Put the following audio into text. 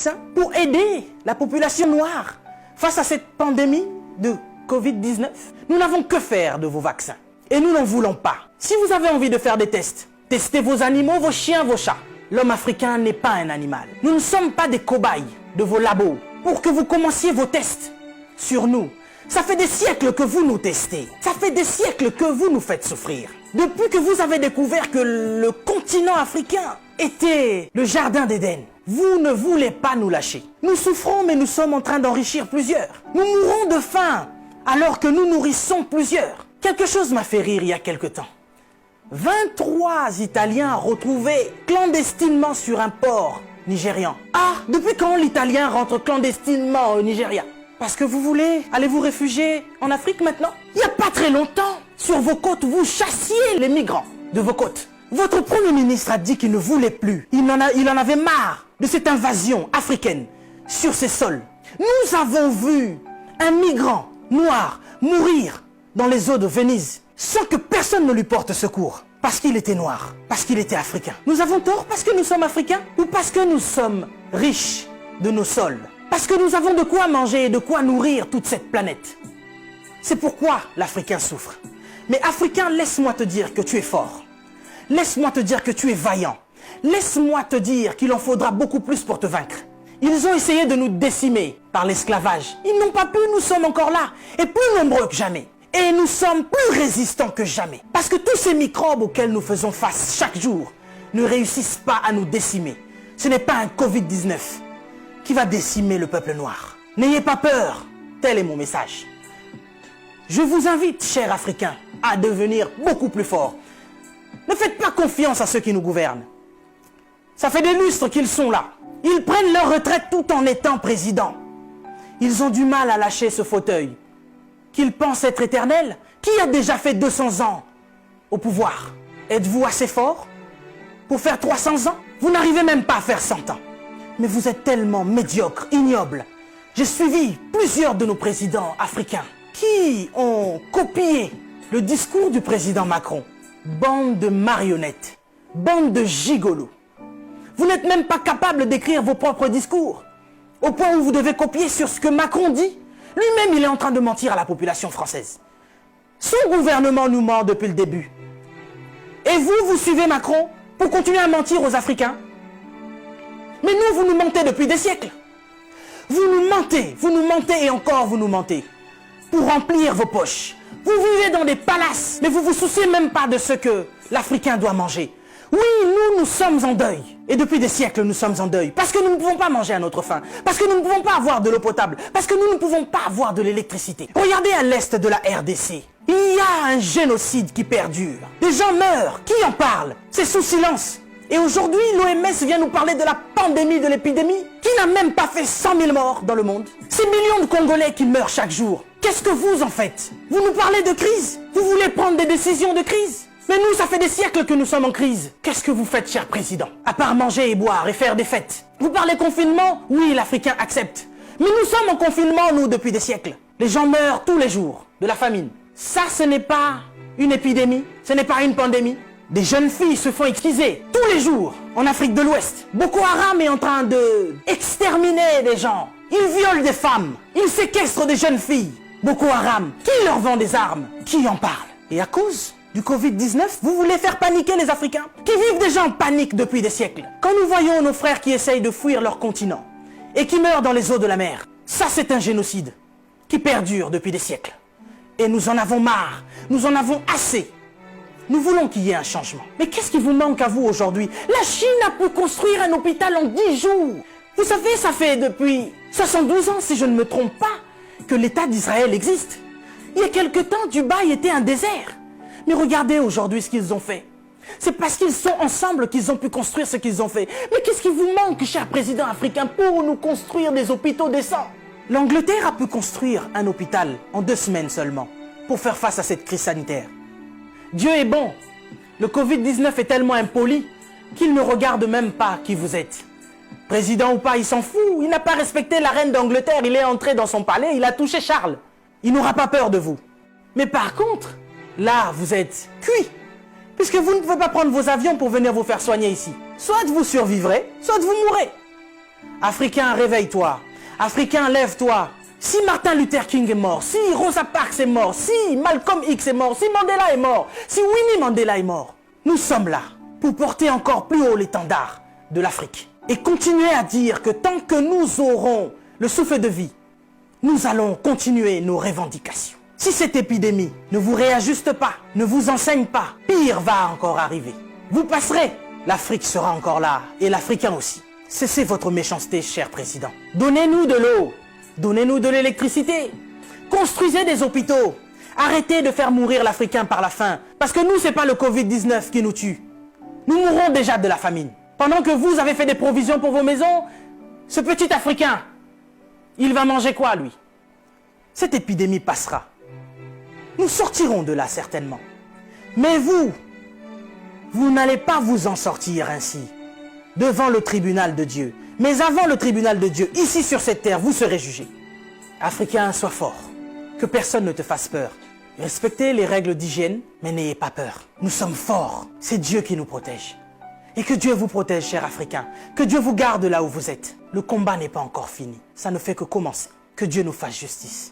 vaccin pour aider la population noire face à cette pandémie de Covid-19. Nous n'avons que faire de vos vaccins. Et nous n'en voulons pas. Si vous avez envie de faire des tests, testez vos animaux, vos chiens, vos chats. L'homme africain n'est pas un animal. Nous ne sommes pas des cobayes de vos labos pour que vous commenciez vos tests sur nous. Ça fait des siècles que vous nous testez. Ça fait des siècles que vous nous faites souffrir. Depuis que vous avez découvert que le continent africain était le jardin d'Éden, vous ne voulez pas nous lâcher. Nous souffrons, mais nous sommes en train d'enrichir plusieurs. Nous mourons de faim alors que nous nourrissons plusieurs. Quelque chose m'a fait rire il y a quelque temps. 23 Italiens retrouvés clandestinement sur un port nigérian. Ah, depuis quand l'Italien rentre clandestinement au Nigeria? Parce que vous voulez aller vous réfugier en Afrique maintenant? Il n'y a pas très longtemps, sur vos côtes, vous chassiez les migrants de vos côtes. Votre Premier ministre a dit qu'il ne voulait plus. Il en avait marre de cette invasion africaine sur ses sols. Nous avons vu un migrant noir mourir dans les eaux de Venise sans que personne ne lui porte secours. Parce qu'il était noir, parce qu'il était africain. Nous avons tort parce que nous sommes africains ou parce que nous sommes riches de nos sols? Parce que nous avons de quoi manger et de quoi nourrir toute cette planète. C'est pourquoi l'Africain souffre. Mais Africain, laisse-moi te dire que tu es fort. Laisse-moi te dire que tu es vaillant. Laisse-moi te dire qu'il en faudra beaucoup plus pour te vaincre. Ils ont essayé de nous décimer par l'esclavage. Ils n'ont pas pu, nous sommes encore là. Et plus nombreux que jamais. Et nous sommes plus résistants que jamais. Parce que tous ces microbes auxquels nous faisons face chaque jour ne réussissent pas à nous décimer. Ce n'est pas un Covid-19 qui va décimer le peuple noir. N'ayez pas peur, tel est mon message. Je vous invite, chers Africains, à devenir beaucoup plus forts. Ne faites pas confiance à ceux qui nous gouvernent. Ça fait des lustres qu'ils sont là. Ils prennent leur retraite tout en étant présidents. Ils ont du mal à lâcher ce fauteuil qu'ils pensent être éternel. Qui a déjà fait 200 ans au pouvoir? Êtes-vous assez fort pour faire 300 ans? Vous n'arrivez même pas à faire 100 ans. Mais vous êtes tellement médiocre, ignoble. J'ai suivi plusieurs de nos présidents africains qui ont copié le discours du président Macron. Bande de marionnettes, bande de gigolos. Vous n'êtes même pas capable d'écrire vos propres discours, au point où vous devez copier sur ce que Macron dit. Lui-même, il est en train de mentir à la population française. Son gouvernement nous ment depuis le début. Et vous, vous suivez Macron pour continuer à mentir aux Africains? Mais nous, vous nous mentez depuis des siècles. Vous nous mentez et encore vous nous mentez. Pour remplir vos poches. Vous vivez dans des palaces, mais vous vous souciez même pas de ce que l'Africain doit manger. Oui, nous sommes en deuil. Et depuis des siècles, nous sommes en deuil. Parce que nous ne pouvons pas manger à notre faim. Parce que nous ne pouvons pas avoir de l'eau potable. Parce que nous ne pouvons pas avoir de l'électricité. Regardez à l'est de la RDC. Il y a un génocide qui perdure. Des gens meurent. Qui en parle? C'est sous silence. Et aujourd'hui, l'OMS vient nous parler de la pandémie, de l'épidémie, qui n'a même pas fait 100 000 morts dans le monde. Ces millions de Congolais qui meurent chaque jour. Qu'est-ce que vous en faites? Vous nous parlez de crise? Vous voulez prendre des décisions de crise? Mais nous, ça fait des siècles que nous sommes en crise. Qu'est-ce que vous faites, cher président? À part manger et boire et faire des fêtes. Vous parlez confinement? Oui, l'Africain accepte. Mais nous sommes en confinement, nous, depuis des siècles. Les gens meurent tous les jours de la famine. Ça, ce n'est pas une épidémie. Ce n'est pas une pandémie. Des jeunes filles se font exquiser tous les jours en Afrique de l'Ouest. Boko Haram est en train de exterminer des gens. Ils violent des femmes. Ils séquestrent des jeunes filles. Boko Haram, qui leur vend des armes? Qui en parle? Et à cause du Covid-19, vous voulez faire paniquer les Africains qui vivent déjà en panique depuis des siècles. Quand nous voyons nos frères qui essayent de fuir leur continent et qui meurent dans les eaux de la mer, ça c'est un génocide qui perdure depuis des siècles. Et nous en avons marre, nous en avons assez. Nous voulons qu'il y ait un changement. Mais qu'est-ce qui vous manque à vous aujourd'hui? La Chine a pu construire un hôpital en 10 jours. Vous savez, ça fait depuis 72 ans, si je ne me trompe pas, que l'État d'Israël existe. Il y a quelque temps, Dubaï était un désert. Mais regardez aujourd'hui ce qu'ils ont fait. C'est parce qu'ils sont ensemble qu'ils ont pu construire ce qu'ils ont fait. Mais qu'est-ce qui vous manque, cher président africain, pour nous construire des hôpitaux décents? L'Angleterre a pu construire un hôpital en 2 semaines seulement pour faire face à cette crise sanitaire. Dieu est bon. Le Covid-19 est tellement impoli qu'il ne regarde même pas qui vous êtes. Président ou pas, il s'en fout. Il n'a pas respecté la reine d'Angleterre. Il est entré dans son palais, il a touché Charles. Il n'aura pas peur de vous. Mais par contre, là, vous êtes cuit. Puisque vous ne pouvez pas prendre vos avions pour venir vous faire soigner ici. Soit vous survivrez, soit vous mourrez. Africain, réveille-toi. Africain, lève-toi. Si Martin Luther King est mort, si Rosa Parks est mort, si Malcolm X est mort, si Mandela est mort, si Winnie Mandela est mort, nous sommes là pour porter encore plus haut l'étendard de l'Afrique. Et continuer à dire que tant que nous aurons le souffle de vie, nous allons continuer nos revendications. Si cette épidémie ne vous réajuste pas, ne vous enseigne pas, pire va encore arriver. Vous passerez, l'Afrique sera encore là, et l'Africain aussi. Cessez votre méchanceté, cher président. Donnez-nous de l'eau, donnez-nous de l'électricité, construisez des hôpitaux, arrêtez de faire mourir l'Africain par la faim, parce que nous, c'est pas le Covid-19 qui nous tue. Nous mourrons déjà de la famine. Pendant que vous avez fait des provisions pour vos maisons, ce petit Africain, il va manger quoi, lui? Cette épidémie passera. Nous sortirons de là, certainement. Mais vous n'allez pas vous en sortir ainsi, devant le tribunal de Dieu. Mais avant le tribunal de Dieu, ici sur cette terre, vous serez jugés. Africain, sois fort. Que personne ne te fasse peur. Respectez les règles d'hygiène, mais n'ayez pas peur. Nous sommes forts. C'est Dieu qui nous protège. Et que Dieu vous protège, cher Africain. Que Dieu vous garde là où vous êtes. Le combat n'est pas encore fini. Ça ne fait que commencer. Que Dieu nous fasse justice.